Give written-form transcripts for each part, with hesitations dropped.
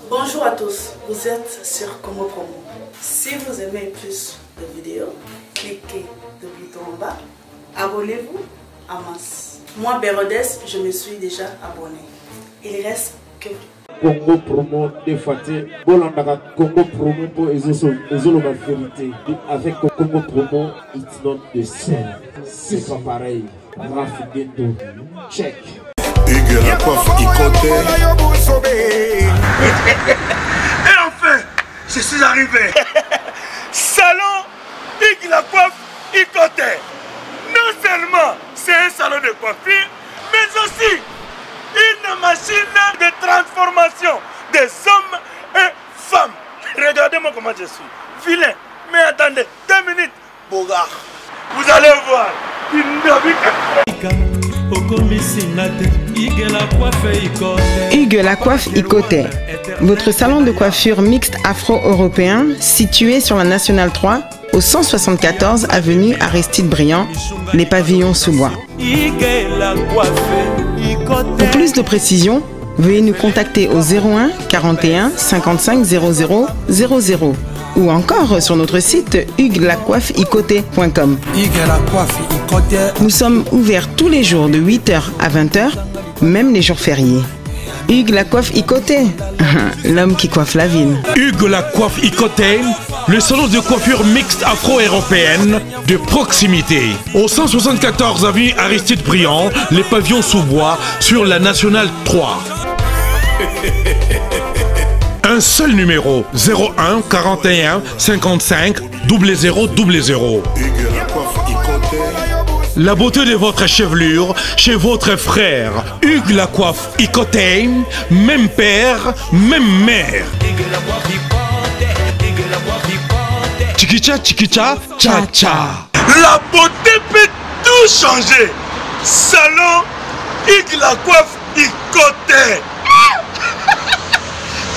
Bonjour à tous, vous êtes sur Congo Promo. Si vous aimez plus de vidéos, cliquez le bouton en bas, abonnez-vous en masse. Moi, Bérodès, je me suis déjà abonné. Il reste que Congo Promo défaté, Bolandaka Congo Promo pour Ezolo la vérité. Avec Congo Promo, it's not the same. C'est pas pareil. Rafineto, check. Hugues la coiffe Ikoté. Et enfin, je suis arrivé. Salon Hugues la coiffe Ikoté. Non seulement c'est un salon de coiffure, mais aussi une machine de transformation des hommes et femmes. Regardez-moi comment je suis. Vilain. Mais attendez, 2 minutes. Bogart. Vous allez voir. Hugues la coiffe Ikoté, votre salon de coiffure mixte afro-européen situé sur la Nationale 3 au 174 avenue Aristide Briand, les pavillons sous bois. Pour plus de précisions, veuillez nous contacter au 01 41 55 00 00 ou encore sur notre site hugueslacoiffeikoté.com. Nous sommes ouverts tous les jours de 8h à 20h, même les jours fériés. Hugues la coiffe Ikoté, l'homme qui coiffe la ville. Hugues la coiffe Ikoté, le salon de coiffure mixte afro-européenne de proximité. Au 174 avenue Aristide Briand, les pavillons sous bois sur la Nationale 3. Un seul numéro, 01 41 55 00 00. La beauté de votre chevelure chez votre frère. Hugues la coiffe Ikoté, même père, même mère. Chikicha, chikicha, cha cha. La beauté peut tout changer. Salon Hugues la coiffe Ikoté.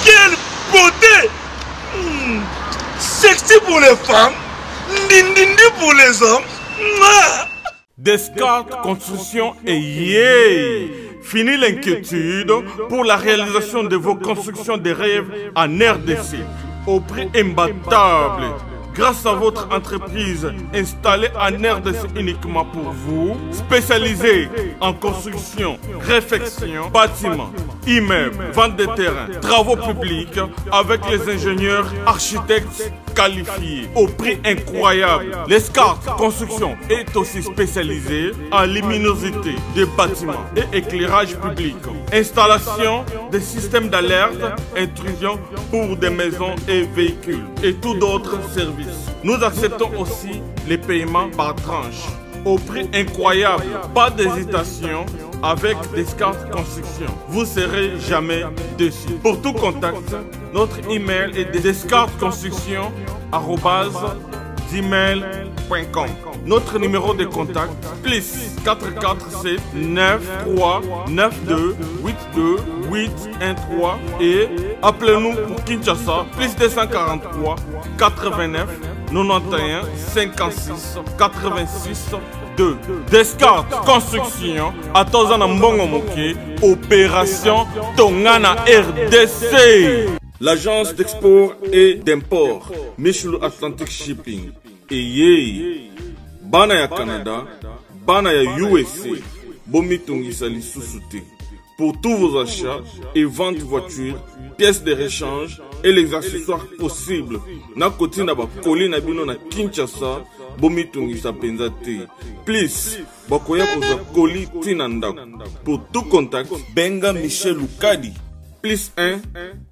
Quelle beauté! Sexy pour les femmes, ndindindi pour les hommes. Descartes Construction et yeah! Fini l'inquiétude pour la réalisation de vos constructions de rêves en RDC au prix imbattable. Grâce à votre entreprise installée en RDC uniquement pour vous, spécialisée en construction, réfection, bâtiments, immeubles, vente de terrains, travaux publics, avec les ingénieurs architectes qualifiés au prix incroyable. Descartes Construction est aussi spécialisée en luminosité des bâtiments et éclairage public, installation des systèmes d'alerte, intrusion pour des maisons et véhicules et tout d'autres services. Nous acceptons aussi les paiements par tranche au prix incroyable. Pas d'hésitation avec Descartes Construction. Vous ne serez jamais déçus. Pour tout contact, notre email est descartesconstruction@gmail.com. Notre numéro de contact, plus 447 93 92 82 813 et appelez-nous pour Kinshasa, plus 243 89 91 56 86 2. Descartes Construction, Atozana Mbongo Moké, Opération Tongana RDC. L'agence d'export et d'import, Michel Atlantic Shipping. Et yé, Bana ya Canada, Bana ya USA, Bomitungisa Lissusute. Pour tous vos achats et ventes de voitures, pièces de rechange et les accessoires possibles. Na koti na ba koli na bino na Kinshasa, Bomitungisa Penzate. Please, bakoya koza koli tinanda. Pour tout contact, Benga Michel Lukadi. Plus 1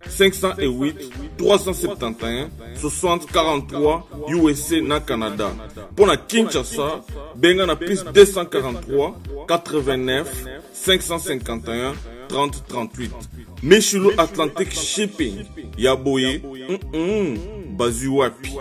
508 371 60 43 USA na Canada. Pour la Kinshasa, Benga na plus 243 89 551 30 38. Michelo Atlantic Shipping. Yaboye, Bazuapi.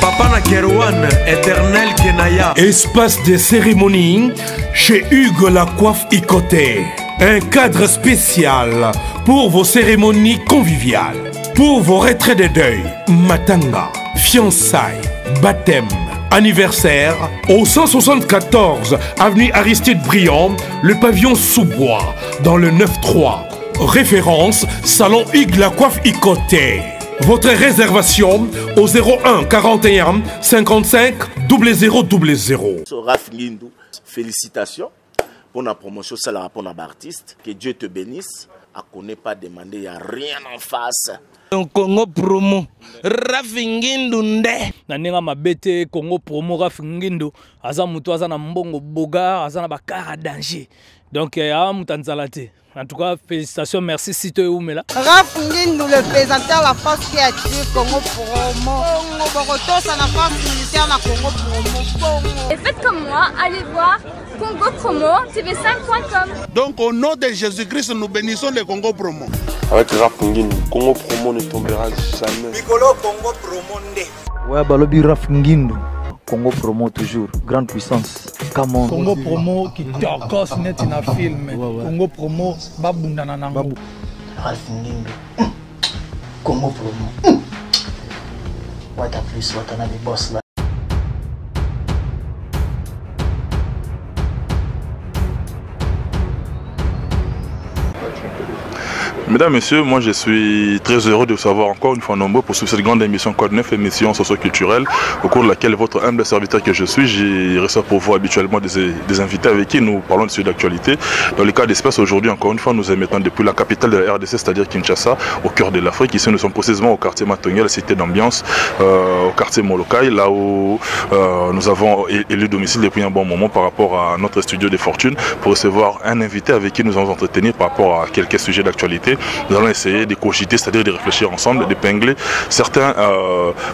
Papa na Kerouan, éternel Kenaya. Espace de cérémonie chez Hugues la coiffe Ikoté. Un cadre spécial pour vos cérémonies conviviales. Pour vos retraits de deuil, matanga, fiançailles, baptême, anniversaire au 174 avenue Aristide Briand, le pavillon sous-bois, dans le 9-3. Référence, Salon Hugues la coiffe Icoté. Votre réservation au 01 41 55 0000. Raph Nguindou, félicitations pour la promotion, c'est la pour l'artiste. Que Dieu te bénisse. À connaît pas demander, il n'y a rien en face. Congo promo, Raph Nguindou nde. Nanenga mabete Congo promo Raph Nguindou. Aza mutu aza na mbongo boga, aza na bakara danger. Donc mutanzalate. En tout cas, félicitations, merci Sito et Oumela. Raph Nguindou, le présentateur de la force créative Congo Promo. Congo Boroto, c'est la force militaire de Congo Promo. Et faites comme moi, allez voir Congo Promo, tv5.com. Donc au nom de Jésus-Christ, nous bénissons le Congo Promo. Avec Raph Nguindou, Congo Promo ne tombera jamais. Piccolo Congo Promo nde. Ouais, balobi Raph Nguindou. Congo Promo toujours, grande puissance. Come on. Congo Promo qui torcos net in a film. Congo Promo babunda na nango. Raph Nguindou. Congo Promo. What a plus, what a boss là. Mesdames, Messieurs, moi je suis très heureux de vous savoir encore une fois nombreux pour cette grande émission Code 9, émission socio-culturelle, au cours de laquelle votre humble serviteur que je suis, j'y reçois pour vous habituellement des invités avec qui nous parlons de sujets d'actualité. Dans le cas d'espèce, aujourd'hui, encore une fois, nous émettons depuis la capitale de la RDC, c'est-à-dire Kinshasa, au cœur de l'Afrique. Ici, nous sommes précisément au quartier Matongué, la cité d'ambiance, au quartier Molokai, là où nous avons élu domicile depuis un bon moment par rapport à notre studio de fortune pour recevoir un invité avec qui nous allons entretenir par rapport à quelques sujets d'actualité. Nous allons essayer de cogiter, c'est-à-dire de réfléchir ensemble, d'épingler certains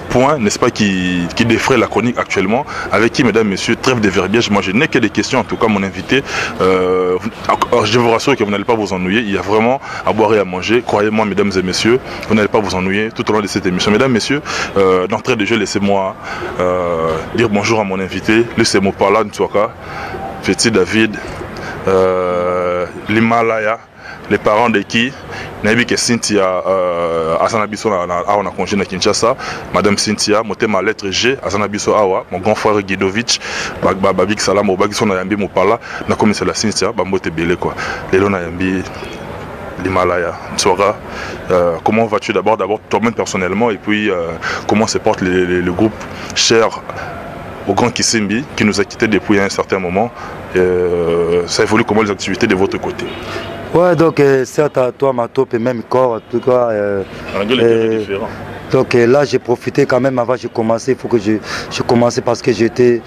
points, n'est-ce pas, qui défraient la chronique actuellement, avec qui, mesdames, messieurs, trêve de verbiage. Moi, je n'ai que des questions, en tout cas, mon invité. Je vous rassure que vous n'allez pas vous ennuyer. Il y a vraiment à boire et à manger. Croyez-moi, mesdames et messieurs, vous n'allez pas vous ennuyer tout au long de cette émission. Mesdames, messieurs, d'entrée de jeu, laissez-moi dire bonjour à mon invité. Laissez Mopala Ntouaka, Petit David, l'Himalaya, les parents de qui Nabi que Cynthia Azanabiso on a congé à Kinshasa, Madame Cynthia, motema lettre G, Azanabiso awa, mon grand frère Guidovitch, Babik Salam, Obagiso na yambi Mopala, na comme c'est la Cynthia, Bambote Belé quoi. Lélo na yambi l'Himalaya. Tsora, comment vas-tu d'abord toi-même personnellement et puis comment se porte le groupe cher au grand Kisimbi qui nous a quittés depuis un certain moment. Ça évolue comment les activités de votre côté? Ouais, donc certes à toi, ma top et même corps, en tout cas. Différent. Donc là, j'ai profité quand même avant de commencer. Il faut que je commence parce que j'étais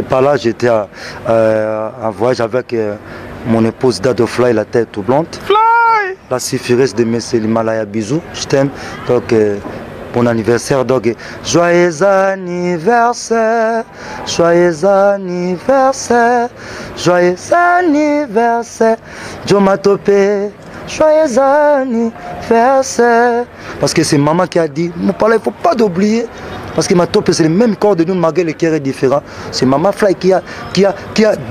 pas là, j'étais en voyage avec mon épouse Dado Fly, la tête tout blonde. Fly! La suffiresse de M. l'Himalaya, bisous, je t'aime. Donc, bon anniversaire, donc joyeux anniversaire, joyeux anniversaire, joyeux anniversaire, Joma Topé, joyeux anniversaire. Parce que c'est maman qui a dit, mon père, il ne faut pas d'oublier. Parce que ma top c'est le même corps de nous, malgré le cœur est différent. C'est Maman Fly qui a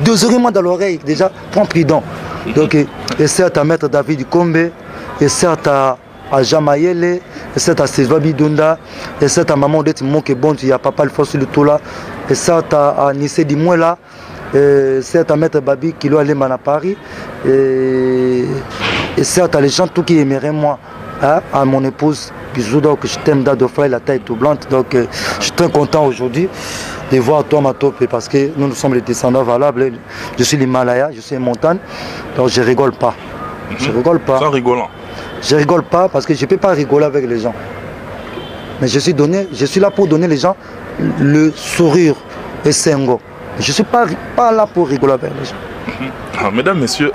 2 oreilles dans l'oreille, déjà, prends prudent. Donc, et certes à Maître David Kombe, et certes à Jamayele, et certes à Sylvain Bidunda, et certes à Maman Odette Monke Bon, il y a Papa le Force le tout là, et certes à Nissé Dimouela, et certes à Maître Babi qui doit aller à Paris, et certes à les gens tout qui aimeraient moi, hein, à mon épouse. Bisous, donc je t'aime Dado Fly, la taille tout blanche, donc je suis très content aujourd'hui de voir toi ma top parce que nous sommes les descendants valables. Je suis l'Himalaya, je suis une montagne, donc je rigole pas. Je rigole pas. Sans rigolant. Je rigole pas parce que je ne peux pas rigoler avec les gens. Mais je suis là pour donner les gens le sourire et sengo. Je ne suis pas là pour rigoler avec les gens. Mesdames, messieurs,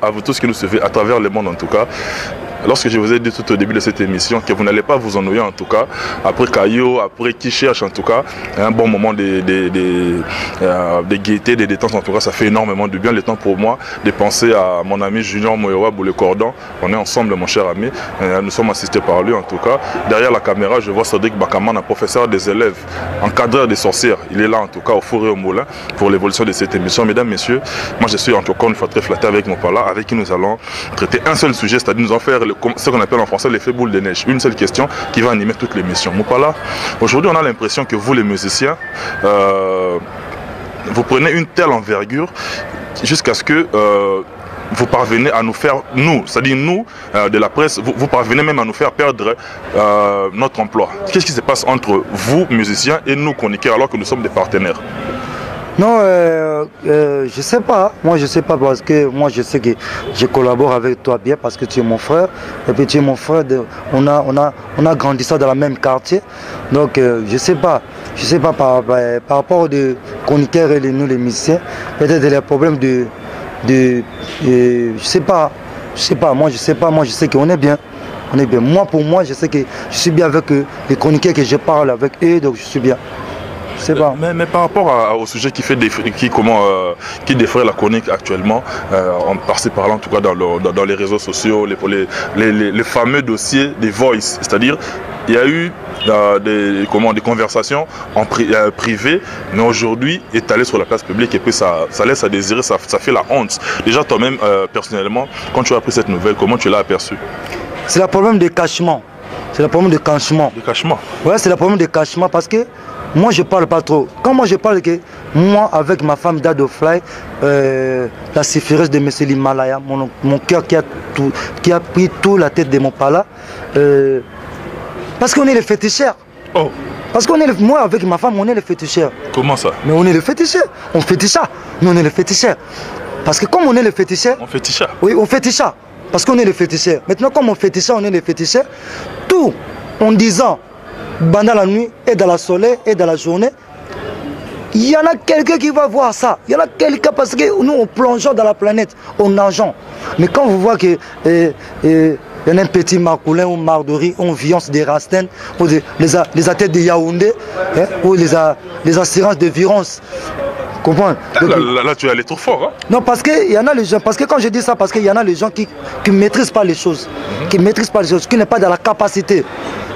à vous tous qui nous suivez à travers le monde en tout cas, lorsque je vous ai dit tout au début de cette émission que vous n'allez pas vous ennuyer en tout cas, après Caillot, après qui cherche en tout cas, un bon moment de gaieté, de détente en tout cas, ça fait énormément de bien. Le temps pour moi de penser à mon ami Junior Moyowa Boule Cordon. On est ensemble mon cher ami, nous sommes assistés par lui en tout cas. Derrière la caméra, je vois Cédric Bakaman, un professeur des élèves, encadreur des sorcières. Il est là en tout cas au four et au moulin pour l'évolution de cette émission. Mesdames, messieurs, moi je suis encore une fois très flatté avec mon pala, avec qui nous allons traiter un seul sujet, c'est-à-dire nous en faire ce qu'on appelle en français l'effet boule de neige. Une seule question qui va animer toutes les missions. Moupala, aujourd'hui on a l'impression que vous les musiciens, vous prenez une telle envergure jusqu'à ce que vous parvenez à nous faire, nous, c'est-à-dire nous, de la presse, vous parvenez même à nous faire perdre notre emploi. Qu'est-ce qui se passe entre vous, musiciens, et nous, chroniqueurs, alors que nous sommes des partenaires? Non, je sais pas. Moi, je sais pas parce que moi, je sais que je collabore avec toi bien parce que tu es mon frère. Et puis tu es mon frère. On a grandi ça dans le même quartier. Donc, je sais pas. Je sais pas par rapport aux chroniqueurs et nous les musiciens. Peut-être les problèmes je sais pas. Je sais pas. Moi, je sais pas. Moi, je sais qu'on est bien. On est bien. Moi, pour moi, je sais que je suis bien avec les chroniqueurs que je parle avec eux. Donc, je suis bien. Mais par rapport au sujet qui défraie la chronique actuellement, par-ci par-là en tout cas dans les réseaux sociaux, les fameux dossiers des voice, c'est-à-dire il y a eu des conversations privées, mais aujourd'hui étalées sur la place publique et puis ça laisse à désirer, ça fait la honte. Déjà toi-même, personnellement, quand tu as appris cette nouvelle, comment tu l'as aperçue? C'est le problème de cachement. C'est le problème de cachement. De cachement? Ouais, c'est le problème de cachement parce que moi je parle pas trop. Quand moi je parle que moi avec ma femme Dado Fly, la syphilis de M. l'Himalaya, mon cœur qui a pris toute la tête de mon pala, parce qu'on est les féticheurs. Oh. Parce qu'on est moi avec ma femme on est les féticheurs. Comment ça? Mais on est les féticheurs. On fétiche ça. Nous on est les féticheurs. Parce que comme on est les féticheurs. On fétiche ça. Oui, on fétiche ça. Parce qu'on est les féticheurs. Maintenant comme on fétiche ça, on est les féticheurs. Tout en disant pendant la nuit et dans la soleil et dans la journée, il y en a quelqu'un qui va voir ça. Il y en a quelqu'un parce que nous on plongeons dans la planète, on nageons. Mais quand vous voyez que il y en a un petit Marcoulin ou Mardorie, on violence des Rasten, ou les athlètes de Yaoundé, hein, ou les assurances de violence. Comprends? Là, tu es allé trop fort. Hein? Non, parce qu'il y en a les gens, parce que quand je dis ça, parce qu'il y en a les gens qui ne maîtrisent pas les choses, qui ne maîtrisent pas les choses, qui n'est pas dans la capacité,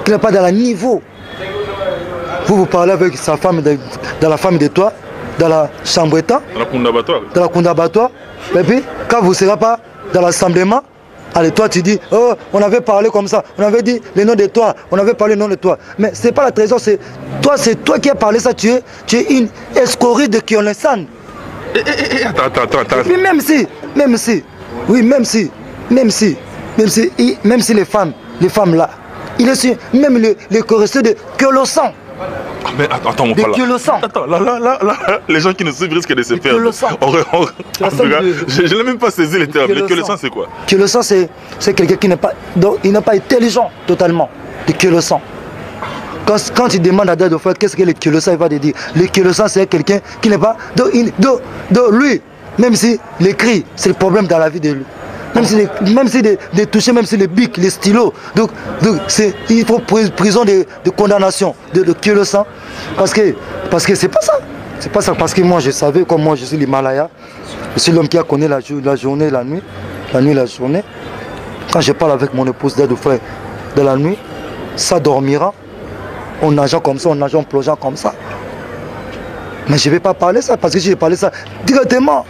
qui n'est pas dans le niveau. Vous parlez avec sa femme, dans la famille de toi, dans la chambre état, dans la Kundabatoire, et puis quand vous ne serez pas dans l'assemblement, allez, toi tu dis, oh, on avait parlé comme ça, on avait dit le nom de toi, on avait parlé le nom de toi. Mais ce n'est pas la trahison, c'est toi qui as parlé ça, tu es une escorie de Kionlesan. Attends. Et puis même si les femmes là, il est sûr, même les choristeurs de Kyolosan. Mais attends, mon père. Attends, là, les gens qui nous suivent risquent de se perdre. En tout cas, je n'ai même pas saisi les termes. Le Kyolosan, c'est quoi? Kyolosan, c'est quelqu'un qui n'est pas, intelligent totalement. Le Kyolosan. Quand tu demandes à Dado Fly, qu'est-ce que le Kyolosan, il va te dire. Le Kyolosan, c'est quelqu'un qui n'est pas. Lui, même si l'écrit, c'est le problème dans la vie de lui. Même si de toucher, même si les bics, les stylos. Donc il faut prison de condamnation de Kyolosan. Parce que c'est pas ça. C'est pas ça. Parce que moi je savais, comme moi je suis l'Himalaya, je suis l'homme qui a connu la journée et la nuit. La nuit et la journée. Quand je parle avec mon épouse Dado Fly de la nuit, ça dormira. On nageant comme ça, on nageant, en plongeant comme ça. Mais je ne vais pas parler ça parce que si je parlais ça directement,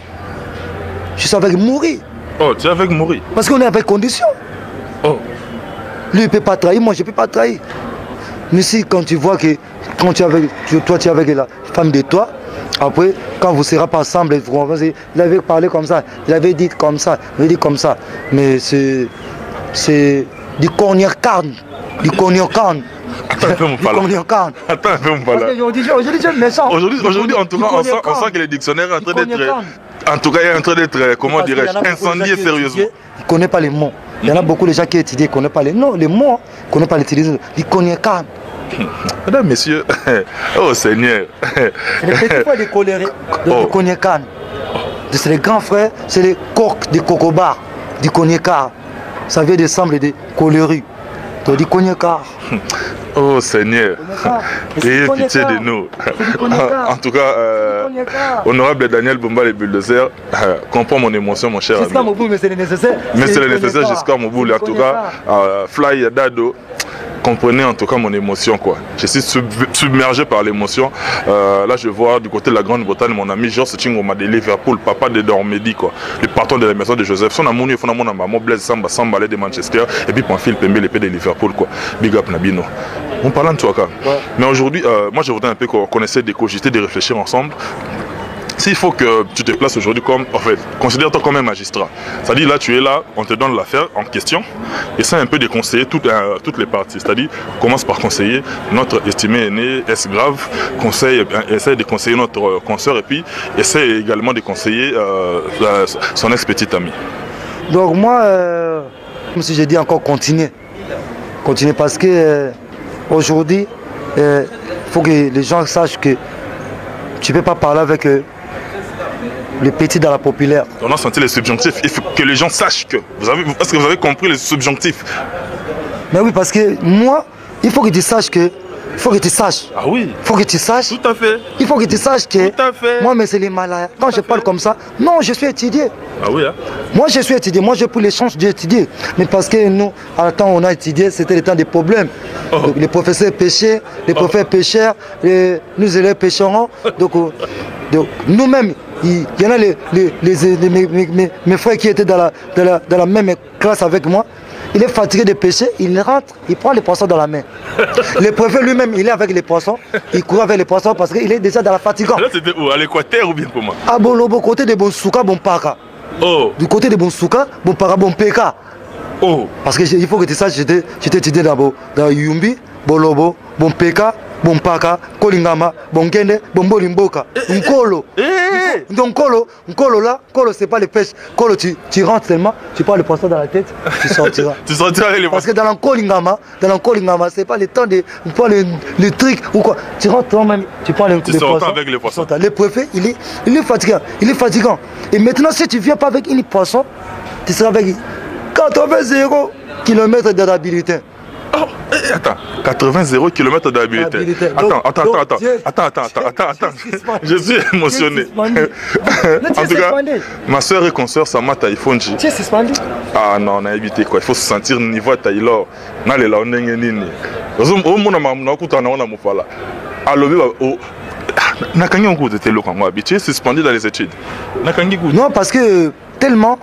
je suis avec mourir. Oh, tu es avec Mori? Parce qu'on est avec condition. Oh. Lui, il ne peut pas trahir, moi, je ne peux pas trahir. Mais si, quand tu vois que toi, tu es avec la femme de toi, après, quand vous ne serez pas ensemble, il avait parlé comme ça, il avait dit comme ça, il avait dit comme ça. Mais c'est du cornier carne. Du cornier carne. Attends un peu, mon pala. Attends un peu, mon pala. Aujourd'hui, c'est méchant. Aujourd'hui, en tout cas, on sent que le dictionnaire est en train d'être. En tout cas, il est en train d'être, comment dirais-je, incendié sérieusement. Il ne connaît pas les mots. Il y en a beaucoup de gens qui étudient, qui ne connaissent pas les mots. Les mots, ils ne connaissent pas l'utiliser. Ils connaissent pas. Mesdames, messieurs, oh Seigneur. C'est les petits frères des colérés, du Konyekar. C'est les grands frères, c'est les coqs des Cocobar, du Konyekar. Ça vient descendre des coléries, du Konyekar. Oh Seigneur, ayez pitié de nous. En tout cas, honorable Daniel Bumba le bulldozer, comprends mon émotion, mon cher ami. Mais c'est le nécessaire. Mais c'est le nécessaire jusqu'à Moboul. En tout cas, Fly Dado, comprenez en tout cas mon émotion, quoi. Je suis submergé par l'émotion. Là, je vois du côté de la Grande-Bretagne mon ami George Chingoma de Liverpool, papa de Dormedi, quoi. Le patron de la maison de Joseph. Son amour, il faut mon maman Blaise Samba Samba de Manchester et puis Pamphile Pembe, l'épée de Liverpool, quoi. Big up Nabino. On parle de toi, quoi. Ouais. Mais aujourd'hui, moi, je voudrais un peu qu'on essaie de cogiter, de réfléchir ensemble. S'il faut que tu te places aujourd'hui comme, en fait, considère-toi comme un magistrat. C'est-à-dire là, tu es là, on te donne l'affaire en question, essaie un peu de conseiller toutes les parties. C'est-à-dire, commence par conseiller notre estimé aîné, est-ce grave, essaie de conseiller notre consoeur et puis essaie également de conseiller son ex-petite amie. Donc moi, comme si j'ai dit encore, continuer parce que aujourd'hui, il faut que les gens sachent que tu ne peux pas parler avec les petits dans la populaire. On a senti les subjonctifs. Il faut que les gens sachent que. Est-ce que vous avez compris les subjonctifs? Mais oui, parce que moi, il faut que tu saches que. Il faut que tu saches. Ah oui. Il faut que tu saches. Tout à fait. Il faut que tu saches que. Tout à fait. Moi, mais c'est les Malayas. Quand je parle comme ça, non, je suis étudié. Ah oui, hein? Moi, je suis étudié. Moi, j'ai pris les chances d'étudier. Mais parce que nous, à le temps où on a étudié, c'était le temps des problèmes. Oh. Donc, les professeurs pêchaient, les professeurs pêchèrent, nous élèves pêcherons. Donc nous-mêmes, il y en a mes frères qui étaient dans la même classe avec moi. Il est fatigué de pêcher, il rentre, il prend les poissons dans la main. Le préfet lui-même, il est avec les poissons, il court avec les poissons parce qu'il est déjà dans la fatigue. Là, c'était où? À l'Équateur ou bien comment? À Bolobo, côté de Bonsouka, Bonpaka. Oh. Du côté de Bonsouka, Bonpaka, Bonpeka. Oh. Parce qu'il faut que tu saches, j'étais étudié dans Yumbi, Bolobo, Bonpeka, Bonpaka, Kolingama, Bongende, Bombolimboka, Nkolo. Donc Nkolo là, Nkolo c'est pas les pêches. Nkolo tu rentres seulement, tu prends le poisson dans la tête, tu sortiras. Tu sortiras avec les poissons. Parce que dans l'Nkolingama, c'est pas le temps de prendre le truc ou quoi. Tu rentres toi-même, tu prends les poissons. Avec les poissons. Le préfet, il est fatigant. Et maintenant si tu viens pas avec une poisson, tu seras avec 80 km d'habilité. Oh, attends, 80 km d'habilité. Attends. Je suis émotionné. En tout cas, ma soeur et consoeur Samata Ifonji. Tu es suspendu? Ah non, on a évité quoi. Il faut se sentir niveau à Taylor. N'a les laonnes nini. Au monde on a moufala. Alors Nakangi on goûte tellement comme habitué, suspendu dans les études. Nakangi goûte. Non, parce que tellement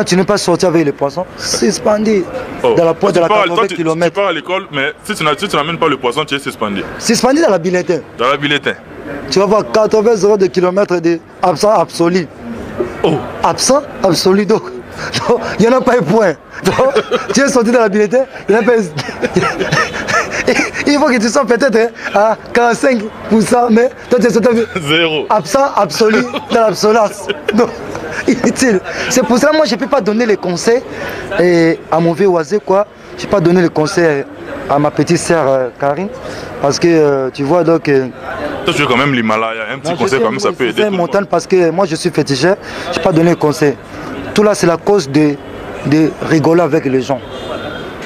tu n'es pas sorti avec les poissons, suspendu dans la pointe de la 80 km. Tu pars à l'école, mais si tu n'amènes pas le poisson, tu es suspendu. Suspendu dans la bulletin. Dans la bulletin. Tu vas voir 80 de kilomètres d'absent absolu. Oh. Absent absolu, donc il n'y en a pas un point. Donc, tu es sorti dans la bulletin, il n'y en a pas il faut que tu sois peut-être à 45%, mais toi tu es sorti zéro. Absent absolu dans l'absolence. Inutile. C'est pour ça que moi je ne peux pas donner les conseils à mon vieux oisé quoi. Je ne peux pas donner les conseils à ma petite sœur Karine. Parce que tu vois donc. Toi tu es quand même l'Himalaya, un petit conseil comme ça peut aider. C'est une montagne parce que moi je suis féticheur, je ne peux pas donner les conseils. Tout là c'est la cause de rigoler avec les gens.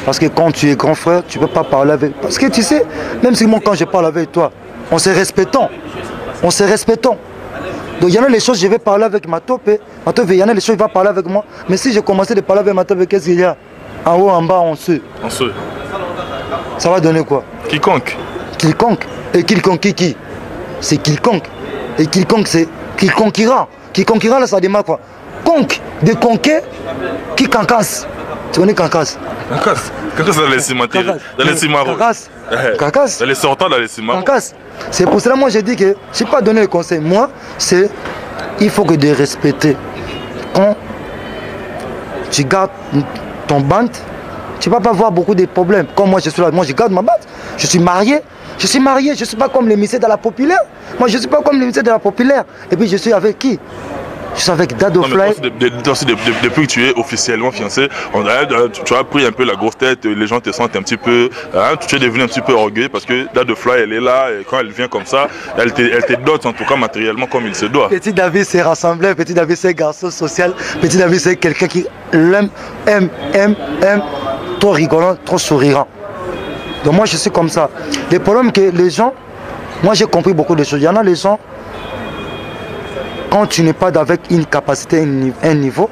Parce que quand tu es grand frère, tu ne peux pas parler avec. Parce que tu sais, même si moi quand je parle avec toi, on se respectons. Donc il y en a les choses, je vais parler avec Matope, il y en a les choses, il va parler avec moi. Mais si je commençais de parler avec Matope, qu'est-ce qu'il y a? En haut, en bas, en dessous. Ça va donner quoi? Quiconque. Et quiconque qui? C'est quiconque. Et quiconque c'est qui conquérant. Qui conquérant là ça démarre quoi? Conque, de conquer, qui cancasse. Tu connais cancasse? Cancasse dans les cimetières. Dans les cimetières. Cancasse. Dans les sortants dans les cimetières. Cancasse. C'est pour cela moi j'ai dit que je n'ai pas donné le conseil. Moi, c'est il faut que de respecter. Quand tu gardes ton bande, tu ne vas pas avoir beaucoup de problèmes. Comme moi je suis là, moi je garde ma bande. Je suis marié, je ne suis pas comme les messieurs de la populaire. Moi je ne suis pas comme les messieurs de la populaire. Et puis je suis avec qui? Je suis avec Dado Fly. Depuis que tu es officiellement fiancé, tu as pris un peu la grosse tête, les gens te sentent un petit peu, tu es devenu un petit peu orgueilleux parce que Dado Fly elle est là et quand elle vient comme ça, elle te dote en tout cas matériellement comme il se doit. Petit David s'est rassemblé, Petit David c'est un garçon social, Petit David c'est quelqu'un qui aime, trop rigolant, trop souriant. Donc moi je suis comme ça. Le problème que les gens, moi j'ai compris beaucoup de choses. Il y en a les gens, quand tu n'es pas avec une capacité, un niveau,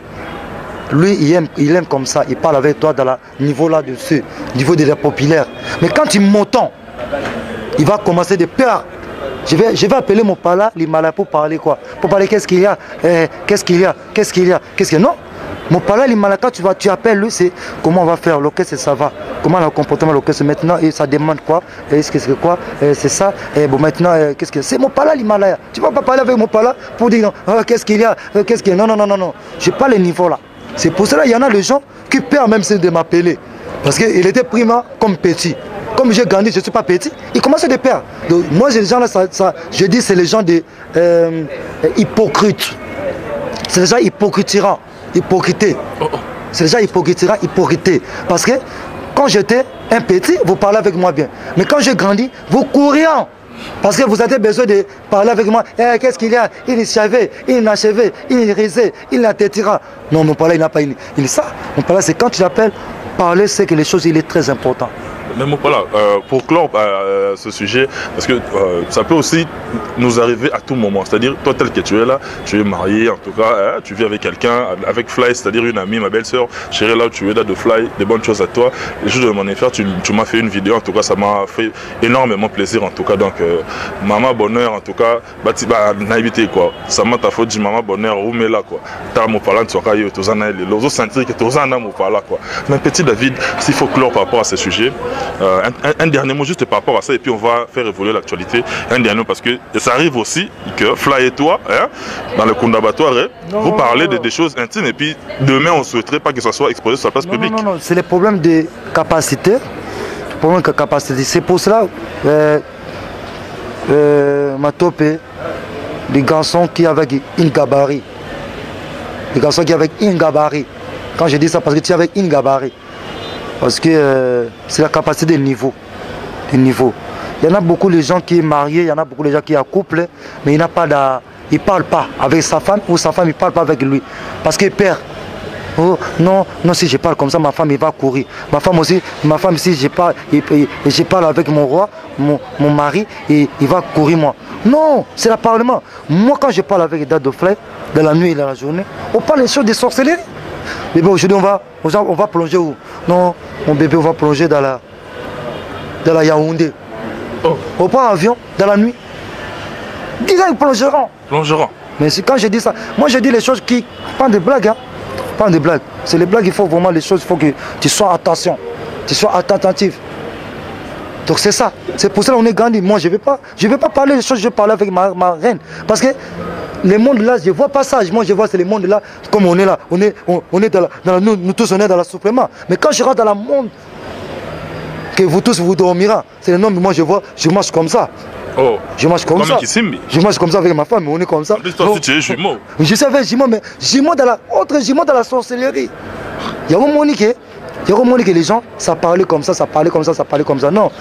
Lui, il aime comme ça. Il parle avec toi dans le niveau là-dessus, niveau de la populaire. Mais quand il m'entend, il va commencer de peur. Je vais appeler mon pala, l'Himalaya, pour parler quoi? Pour parler qu'est-ce qu'il y a, non? Mon pala, l'Himalaya, quand tu appelles lui, c'est comment on va faire, l'orchestre, ça va. Comment le comportement de l'orchestre maintenant, et ça demande quoi? Est-ce que c'est quoi? C'est ça. Et bon, maintenant, qu'est-ce que c'est? Mon pala, l'Himalaya. Tu ne vas pas parler avec mon pala pour dire non, qu'est-ce qu'il y a, non. Je n'ai pas le niveau là. C'est pour cela qu'il y en a des gens qui perdent même de m'appeler. Parce qu'il était prima comme petit. Comme j'ai grandi, je ne suis pas petit, il commence à perdre. Donc moi, les gens là, je dis c'est les gens de hypocrites. C'est les gens hypocritirants, hypocrités. C'est les gens hypocrités. Parce que quand j'étais un petit, vous parlez avec moi bien. Mais quand j'ai grandi, vous courez. Parce que vous avez besoin de parler avec moi. Qu'est-ce qu'il y a? Il est chavé, il est inachevé, il est risé, il est tétira. Non, mon pala, il n'a pas. Il est ça. Mon pala, c'est quand tu l'appelles, parler, c'est que les choses, il est très important. Mais voilà, pour clore ce sujet, parce que ça peut aussi nous arriver à tout moment. C'est-à-dire, toi tel que tu es là, tu es marié, en tout cas, tu vis avec quelqu'un, avec Fly, c'est-à-dire une amie, ma belle-sœur, chérie, là où tu es, là de Fly, des bonnes choses à toi. Les jours de mon anniversaire, tu m'as fait une vidéo, en tout cas, ça m'a fait énormément plaisir, en tout cas. Donc, maman bonheur, en tout cas, naïveté, quoi. Ça m'a ta faute, dit maman bonheur, où mais là, quoi. T'as mon parlant, tu as eu, tu as eu, les autres sentir que tu as mon parlant, quoi. Mais petit David, s'il faut clore par rapport à ce sujet, un dernier mot juste par rapport à ça et puis on va faire évoluer l'actualité. Un dernier mot parce que ça arrive aussi que Fly et toi, hein, dans le Kundabatoire, vous parlez des choses intimes et puis demain on ne souhaiterait pas que ça soit exposé sur la place publique. Non, c'est le problème de capacité. C'est pour cela, ma topé, des garçons qui avec une gabarit. Des garçons qui avec une gabarit. Quand je dis ça, parce que tu es avec une gabarit. Parce que c'est la capacité des niveaux. Il y en a beaucoup de gens qui sont mariés, il y en a beaucoup de gens qui sont en couple, mais il ne parle pas avec sa femme ou sa femme ne parle pas avec lui. Parce qu'il perd. Oh non, si je parle comme ça, ma femme il va courir. Ma femme si je parle avec mon roi, mon mari, il va courir moi. Non, c'est le Parlement. Moi quand je parle avec les dates de Fly, de la nuit et de la journée, on parle des choses de sorcellerie. Mais bon, aujourd'hui on va plonger où? Non, mon bébé, on va plonger dans la Yaoundé. On prend un avion dans la nuit. Dis ils plongeront. Mais quand je dis ça, moi je dis les choses qui... Pas de blagues, hein. Pas de blagues. C'est les blagues, il faut vraiment les choses, il faut que tu sois attention. Tu sois attentif. Donc c'est ça. C'est pour ça qu'on est grandi. Moi je ne vais pas parler des choses, je vais parler avec ma reine. Parce que le monde là, je ne vois pas ça. Moi je vois c'est le monde là, comme on est là. On est nous tous on est dans la suprême. Mais quand je rentre dans le monde, que vous tous vous dormirez, c'est le nom, moi je marche comme ça. Oh, je marche comme ça. Je marche comme ça avec ma femme, mais on est comme ça. Toi aussi tu es jumeau. Je sais avec jumeau, mais jumeau dans la sorcellerie. Il y a un moment que les gens, ça parlait comme ça. Non.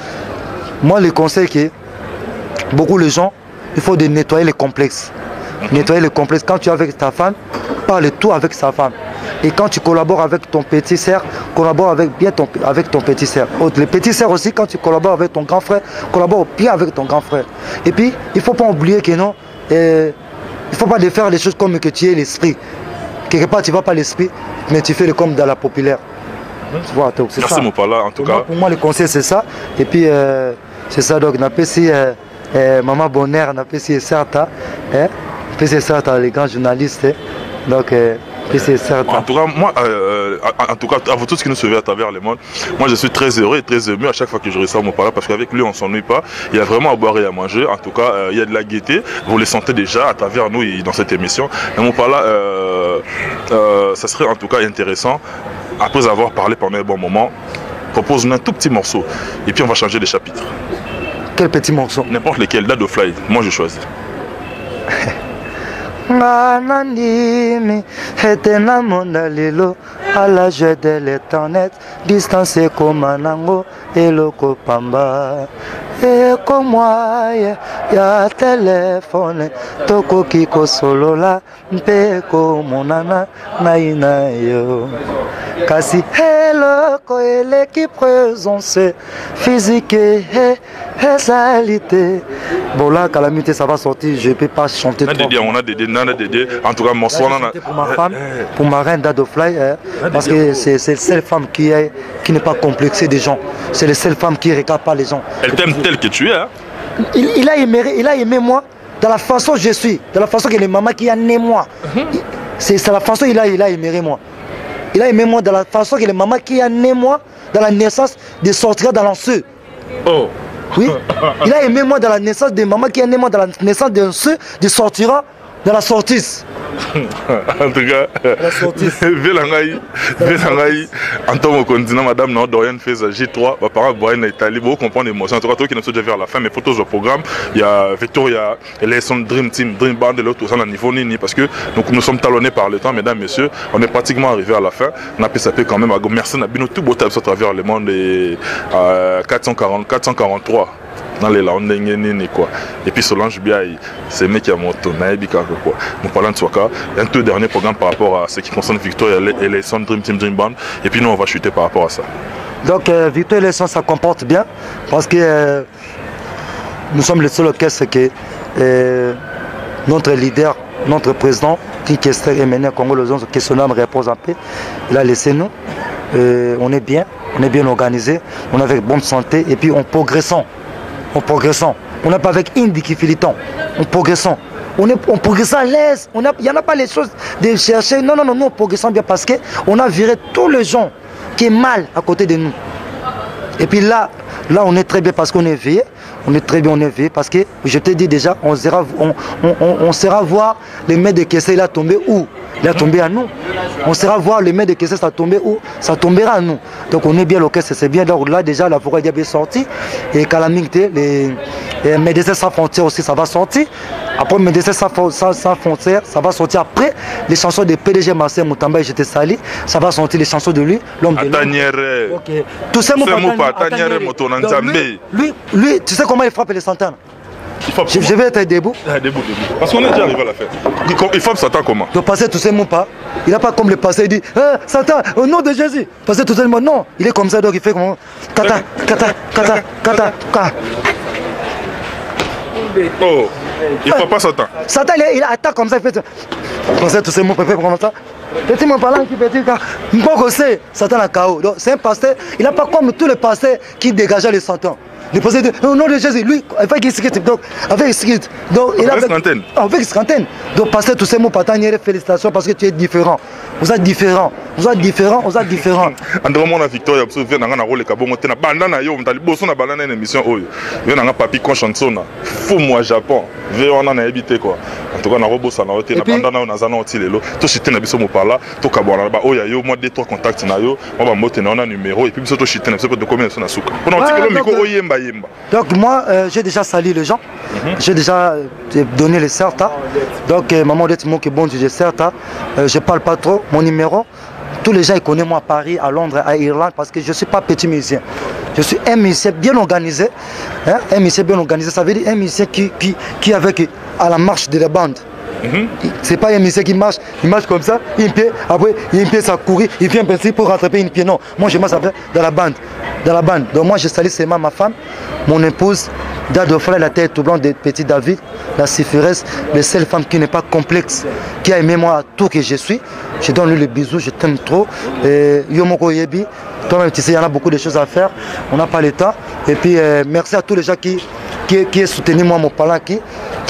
Moi, le conseil que beaucoup de gens, il faut nettoyer les complexes. Nettoyer les complexes. Quand tu es avec ta femme, parle tout avec sa femme. Et quand tu collabores avec ton petit frère, collabore bien avec ton petit frère. Les petits frères aussi, quand tu collabores avec ton grand frère, collabore bien avec ton grand frère. Et puis, il ne faut pas oublier que non, il ne faut pas faire les choses comme que tu es l'esprit. Quelque part, tu ne vas pas l'esprit, mais tu fais comme dans la populaire. Tu vois, merci mon pala, en tout cas. Pour moi, le conseil, c'est ça. Et puis, c'est ça, donc, on appelle si Maman Bonheur, on appelle si Certa. C'est ça, les grands journalistes. Donc, en tout cas, moi, à vous tous qui nous suivez à travers le monde, moi je suis très heureux et très ému à chaque fois que je reçois mon pala parce qu'avec lui on ne s'ennuie pas. Il y a vraiment à boire et à manger. En tout cas, il y a de la gaieté. Vous le sentez déjà à travers nous dans cette émission. Et mon pala, ça serait en tout cas intéressant, après avoir parlé pendant un bon moment, propose-nous un tout petit morceau et puis on va changer les chapitres. Quel petit morceau? N'importe lequel, Date de Fly. Moi je choisis. Nanandimi etena mondalelo à la jeu de l'éternel distance comme nango eloko pamba et comme moi ya téléphone toko kiko solola mpe ko monana na ina yo kasi le et l'équipe présence physique et salité. Bon là, Calamité, ça va sortir, je ne peux pas chanter trop. On a des en tout cas, mon soin. Pour ma femme, pour ma reine d'Adofly, parce que c'est la seule femme qui n'est pas complexée des gens. C'est la seule femme qui ne regarde pas les gens. Elle t'aime telle que tu es. Hein? Il a aimé moi dans la façon que je suis, dans la façon que les mamans qui a né moi. C'est la façon qu'il a aimé moi. Il a aimé moi dans la façon que les mamans qui a né moi, dans la naissance, de sortir dans l'enceau. Oh. Oui. Il a aimé moi dans la naissance des mamans qui a né moi, dans la naissance d'un ceux de sortira dans la sortie. En tout cas, Vélangaï, en tant que continent, madame, non, Dorian fait J3, ma parent Boyen en Italie, vous comprenez l'émotion. En tout cas, toi qui nous sommes déjà vers la fin, mes photos au programme, il y a Victoria, elle est son Dream Team, Dream Band, et l'autre, tout ça, à niveau Nini, parce que nous sommes talonnés par le temps, mesdames, messieurs, on est pratiquement arrivé à la fin. On a pu s'appeler quand même à merci, on a bien tout beau à travers le monde, et 443. Dans les langues quoi. Et puis Solange Biaï, c'est mec qui a monté quoi. Nous parlons de Swaka. Un tout dernier programme par rapport à ce qui concerne Victoria et les Sons Dream Team Dream Band. Et puis nous on va chuter par rapport à ça. Donc Victoria et les Sons ça comporte bien parce que nous sommes les seuls orchestres que notre leader, notre président, qui est mené à Congo les Onze, qui son âme repose en paix, il a laissé nous. On est bien organisé, on est avec bonne santé et puis on progressons. On n'est pas avec Indy qui fait le temps. On progressons. On progresse à l'aise. Il n'y en a pas les choses de chercher. Non, on progresse bien parce qu'on a viré tous les gens qui est mal à côté de nous. Et puis là on est très bien parce qu'on est veillé. On est très bien, parce que je te dis déjà, on sera voir les maîtres de caisse, il a tombé où? Il a tombé à nous. On sera voir les maîtres de caisse, ça a tombé où? Ça tombera à nous. Donc on est bien l'orchestre, c'est bien. Donc là déjà la forêt est bien sortie. Et Calamité, les Médecins sans frontières aussi, ça va sortir. Après Médecins sans frontières, ça va sortir après les chansons de PDG Marcel Moutamba et j'étais sali. Ça va sortir les chansons de lui, l'homme de l'homme. Okay. Tout ça, lui, tu sais comment il frappe les Santana? Je vais être debout. Debout. Parce qu'on est déjà arrivé à la fête. Il frappe Satan comment? De passer tous ces mots pas. Il n'a pas comme le passé, il dit Satan, au nom de Jésus. Passer tous ces mots. Non, il est comme ça, donc il fait comment? Kata. Oh, il ne faut pas Satan. Satan, il attaque comme ça, il fait. Passer tous ces mots, il fait comme ça. Petit mon parlant qui petit car Satan a KO. Donc c'est un pasteur, il n'a pas comme tous les pasteurs qui dégageaient les Satan. Le pasteur dit au nom de Jésus, lui, avec Iskit, donc avec Iskit. Donc il a avec Iskantène. Donc pasteur tous ces mots patanière, félicitations parce que tu es différent. Vous êtes différents. André la victoire, il y a un rôle de Kabongo, il y a un bandana, il y a une émission, il y a un papi con chanson, fou moi Japon, on a habité quoi. En tout cas, on a robot, on a été bandana, on a un outil, tout chité na biso mopala, tout kabona, oh ya yo, moi 2-3 contacts na yo, on va monter on a numéro et puis tout chité na biso de combien de souka. On a un micro oyemba yemba. Donc moi, j'ai déjà sali les gens, j'ai déjà donné les certas. Donc maman de Timon qui est bon, j'ai certas, je parle pas trop, mon numéro. Tous les gens ils connaissent moi à Paris, à Londres, à Irlande parce que je ne suis pas petit musicien. Je suis un musicien bien organisé. Hein? Un musicien bien organisé, ça veut dire un musicien qui est avec à la marche de la bande. C'est pas un musicien qui marche, il marche comme ça, une pied, après une pied ça courir, il vient penser pour rattraper une pied. Non, moi je marche dans la bande. Donc moi je salue seulement ma femme, mon épouse, Dadofla, la tête tout blanc de petit David, la Syphiresse, la seule femme qui n'est pas complexe, qui a aimé moi tout que je suis. Je donne lui le bisou, je t'aime trop. Yomoko Yebi, toi-même tu sais, il y en a beaucoup de choses à faire, on n'a pas le temps. Et puis merci à tous les gens qui est soutenu moi, mon parent qui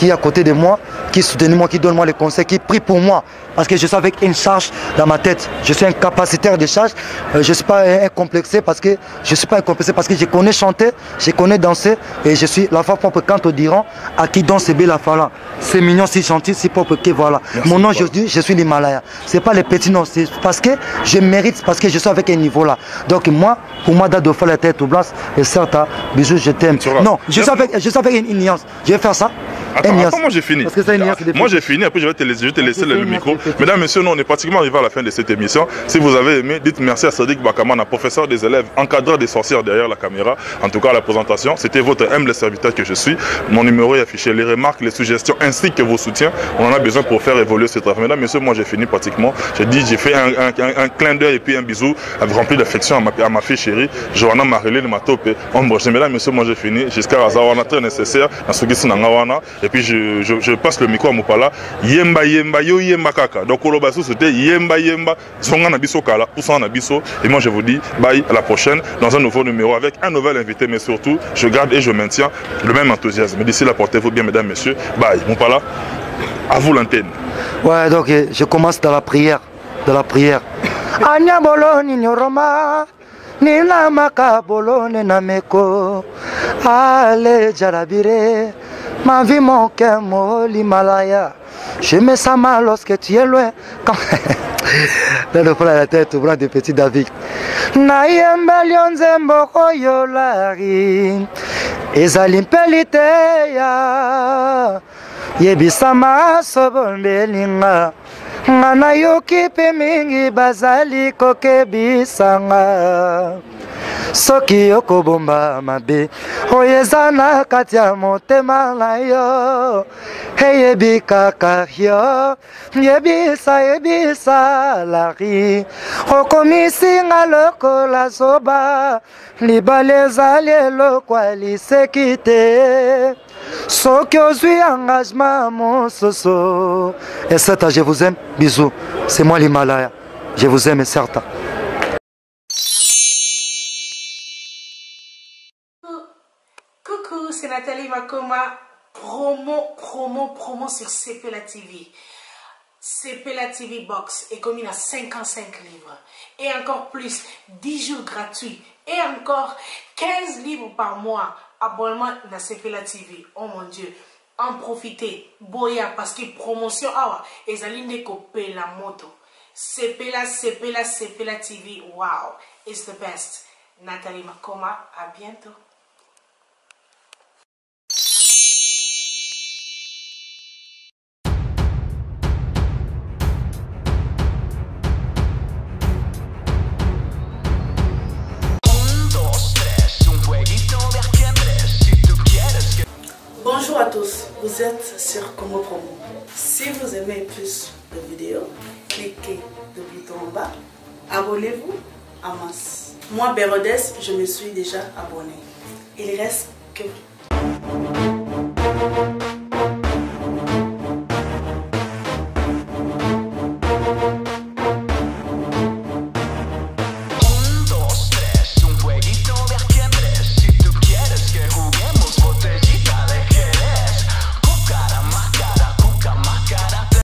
est à côté de moi, qui soutient moi, qui donne moi les conseils, qui prie pour moi. Parce que je suis avec une charge dans ma tête. Je suis un capacitaire de charge. Je ne suis pas un complexé parce que je connais chanter, je connais danser et je suis la femme propre quand on dira à qui danse c'est la fala. C'est mignon, si gentil, si propre que voilà. Merci. Mon nom aujourd'hui, je suis l'Himalaya. C'est pas les petits noms, c'est parce que je mérite, parce que je suis avec un niveau là. Donc moi, pour moi, Dadofla la tête au blanc et certes, bisous, je t'aime. Non, je suis avec une nuance. Je vais faire ça. Attends, moi j'ai fini. Parce que ça, moi j'ai fini, après je vais te laisser le micro. Mesdames, messieurs, nous on est pratiquement arrivé à la fin de cette émission. Si vous avez aimé, dites merci à Sadiq Bakamana, professeur des élèves, encadreur des sorcières derrière la caméra. En tout cas, la présentation, c'était votre humble serviteur que je suis. Mon numéro est affiché. Les remarques, les suggestions ainsi que vos soutiens, on en a besoin pour faire évoluer ce travail. Mesdames, messieurs, moi j'ai fini pratiquement. J'ai fait un clin d'œil et puis un bisou rempli d'affection à ma fille chérie, Johanna Marilyn Matope. Mesdames, messieurs, moi j'ai fini. Jusqu'à Razawana, très nécessaire. Et puis je passe le micro à Moupala. Yemba yemba yo yemba kaka. Donc Olobasu c'était yemba yemba songa na biso kala poussa na biso. Et moi je vous dis bye à la prochaine dans un nouveau numéro avec un nouvel invité, mais surtout je garde et je maintiens le même enthousiasme. D'ici là, portez-vous bien, mesdames, messieurs. Bye. Moupala, à vous l'antenne. Ouais, donc je commence dans la prière. Anya boloni nyoroma nina makabolone nameko ale jarabire. Ma vie, mon cœur, mon l'Himalaya. Je me sens mal lorsque tu es loin. Quand... Là, le frère à la tête, ouvrant de petit David. Naïemba lionzembo koyolari. Ezalimpeliteya. Yebisama sobombelinga. Ngana yoki pe mingi bazali kokebisanga. Soki okobomba mabe oyeza na kati ya motema na yo eyebi kaka yo yebisa lari okomisinga lokola zoba libala ezali elokwa liseki te soki ozwi engagement mosusu. Et certes, je vous aime, bisous, c'est moi l'Himalaya, je vous aime, certes. Coucou, c'est Nathalie Makoma. Promo sur CPLA TV. CPLA TV Box est commis à 55 livres. Et encore plus, 10 jours gratuits. Et encore 15 livres par mois. Abonnement dans CPLA TV. Oh mon Dieu. En profitez. Boya parce que promotion. Ah, et Zaline copé la moto. CPLA TV. Wow. It's the best. Nathalie Makoma. À bientôt. Bonjour à tous, vous êtes sur Congo Promo. Si vous aimez plus de vidéos, cliquez le bouton en bas, abonnez-vous en masse. Moi, Bérodès, je me suis déjà abonné. Il reste que...